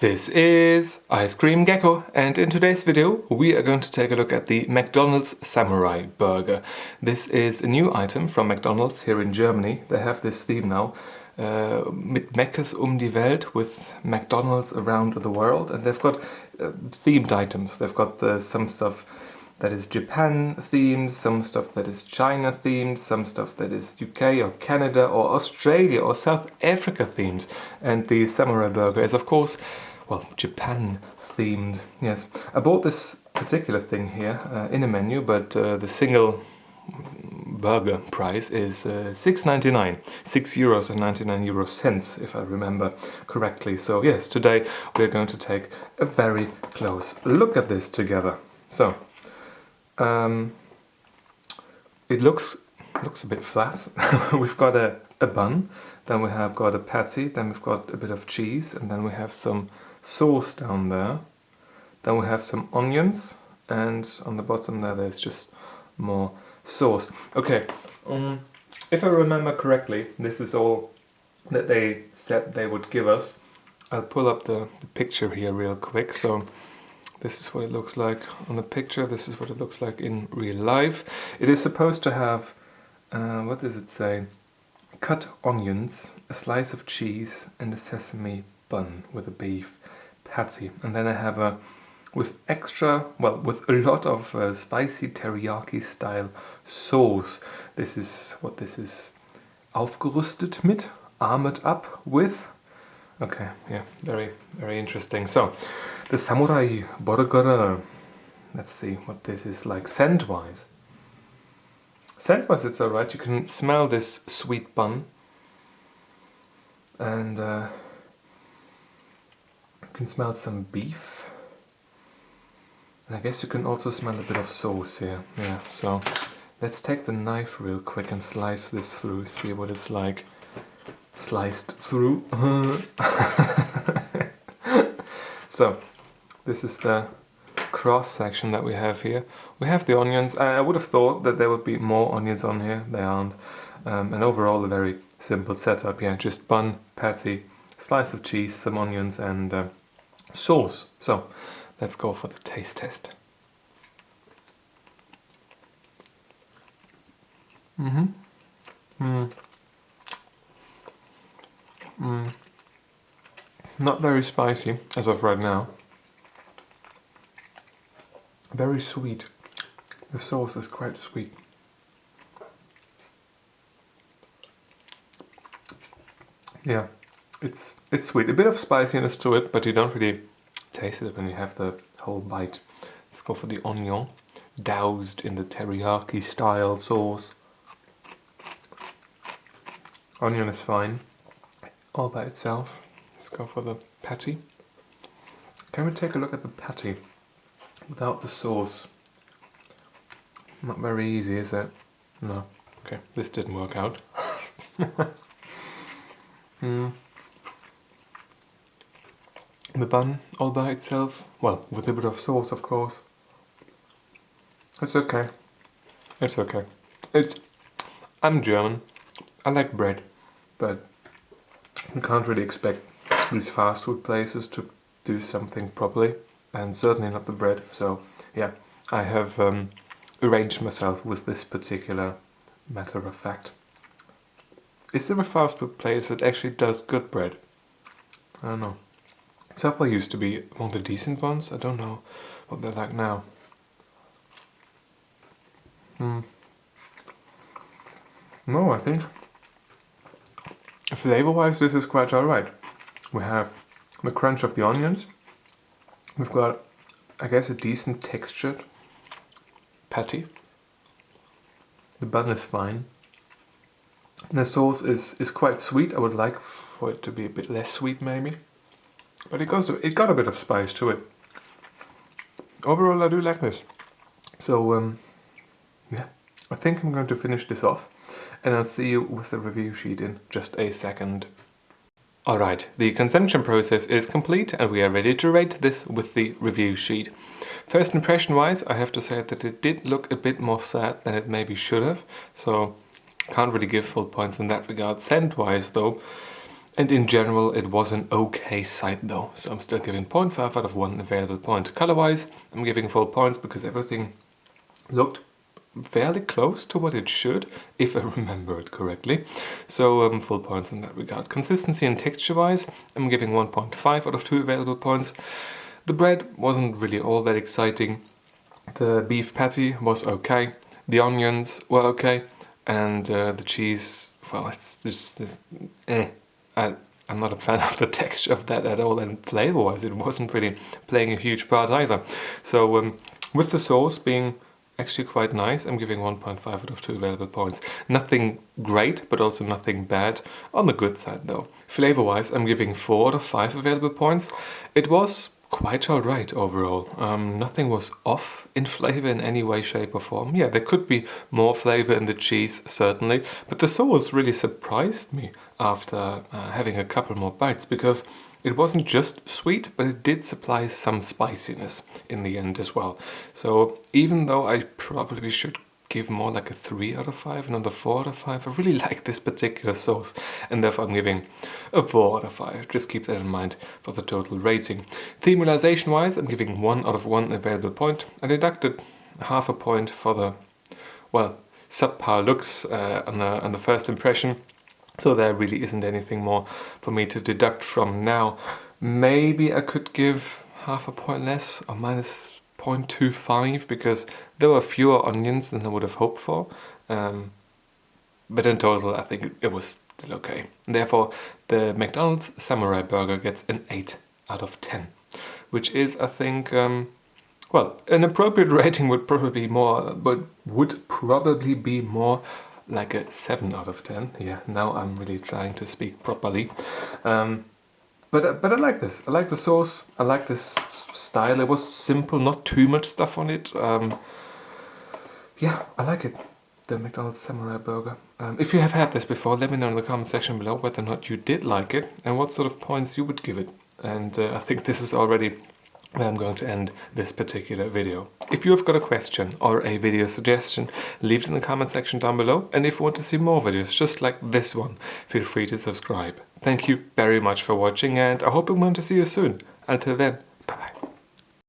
This is Ice Cream Gecko, and in today's video we are going to take a look at the McDonald's Samurai Burger. This is a new item from McDonald's here in Germany. They have this theme now, mit Meckes die Welt, with McDonald's around the world, and they've got themed items. They've got some stuff that is Japan themed, some stuff that is China themed, some stuff that is UK or Canada or Australia or South Africa themed. And the Samurai Burger is, of course, well, Japan themed. Yes, I bought this particular thing here in a menu, but the single burger price is €6.99, €6.99, if I remember correctly. So yes, today we're going to take a very close look at this together. So it looks a bit flat. We've got a bun, then we have got a patty, then we've got a bit of cheese, and then we have some sauce down there. Then we have some onions, and on the bottom there's just more sauce. Okay, if I remember correctly, this is all that they said they would give us. I'll pull up the picture here real quick. So this is what it looks like on the picture. This is what it looks like in real life. It is supposed to have, what does it say? Cut onions, a slice of cheese, and a sesame bun with a beef patty. And then I have with a lot of spicy teriyaki style sauce. This is what this is aufgerüstet mit, armored up with. Okay, yeah, very, very interesting. So, the Samurai Burger. Let's see what this is like scent-wise. Scent-wise it's alright, you can smell this sweet bun. And you can smell some beef. And I guess you can also smell a bit of sauce here. Yeah, so let's take the knife real quick and slice this through, see what it's like. Sliced through. So, this is the cross section that we have here. We have the onions. I would have thought that there would be more onions on here. They aren't. And overall a very simple setup. Yeah, just bun, patty, slice of cheese, some onions, and sauce. So, let's go for the taste test. Not very spicy as of right now. Very sweet. The sauce is quite sweet. Yeah, it's sweet. A bit of spiciness to it, but you don't really taste it when you have the whole bite. Let's go for the onion, doused in the teriyaki style sauce. Onion is fine, all by itself. Let's go for the patty. Can we take a look at the patty without the sauce? Not very easy, is it? No. Okay, this didn't work out. The bun all by itself, well, with a bit of sauce, of course. It's okay. It's okay. I'm German. I like bread, but you can't really expect these fast food places to do something properly, and certainly not the bread. So yeah, I have arranged myself with this particular matter of fact. Is there a fast food place that actually does good bread? I don't know. Subway used to be one of the decent ones. I don't know what they're like now. No, I think flavor-wise this is quite alright. We have the crunch of the onions. We've got, I guess, a decent textured patty. The bun is fine. The sauce is quite sweet. I would like for it to be a bit less sweet maybe. But it got a bit of spice to it. Overall I do like this. So yeah, I think I'm going to finish this off. And I'll see you with the review sheet in just a second. Alright, the consumption process is complete and we are ready to rate this with the review sheet. First impression wise, I have to say that it did look a bit more sad than it maybe should have, so can't really give full points in that regard. Scent wise though, And in general, it was an okay sight though, so I'm still giving 0.5 out of 1 available point. Color-wise, I'm giving full points because everything looked fairly close to what it should, if I remember it correctly. So full points in that regard. Consistency and texture-wise, I'm giving 1.5 out of 2 available points. The bread wasn't really all that exciting. The beef patty was okay. The onions were okay. And the cheese, well, it's just I'm not a fan of the texture of that at all, and flavor-wise it wasn't really playing a huge part either. So with the sauce being actually quite nice, I'm giving 1.5 out of 2 available points. Nothing great, but also nothing bad. On the good side though. Flavor-wise, I'm giving 4 out of 5 available points. It was quite alright overall. Nothing was off in flavor in any way, shape or form. Yeah, there could be more flavor in the cheese, certainly, but the sauce really surprised me after having a couple more bites, because it wasn't just sweet, but it did supply some spiciness in the end as well. So even though I probably should give more like a 3 out of 5, another 4 out of 5, I really like this particular sauce, and therefore I'm giving a 4 out of 5. Just keep that in mind for the total rating. Theme realization wise, I'm giving 1 out of 1 available point. I deducted half a point for the, well, subpar looks on the first impression. So there really isn't anything more for me to deduct from now. Maybe I could give half a point less, or minus 0.25, because there were fewer onions than I would have hoped for. But in total, I think it was still okay. Therefore, the McDonald's Samurai Burger gets an 8 out of 10, which is, I think, well, an appropriate rating would probably be more like a 7 out of 10. Yeah, now I'm really trying to speak properly. But I like this. I like the sauce. I like this style. It was simple, not too much stuff on it. Yeah, I like it. The McDonald's Samurai Burger. If you have had this before, let me know in the comment section below whether or not you did like it and what sort of points you would give it. And I think this is already where I'm going to end this particular video. If you have got a question or a video suggestion, leave it in the comment section down below. And if you want to see more videos just like this one, feel free to subscribe. Thank you very much for watching, and I hope I'm going to see you soon. Until then,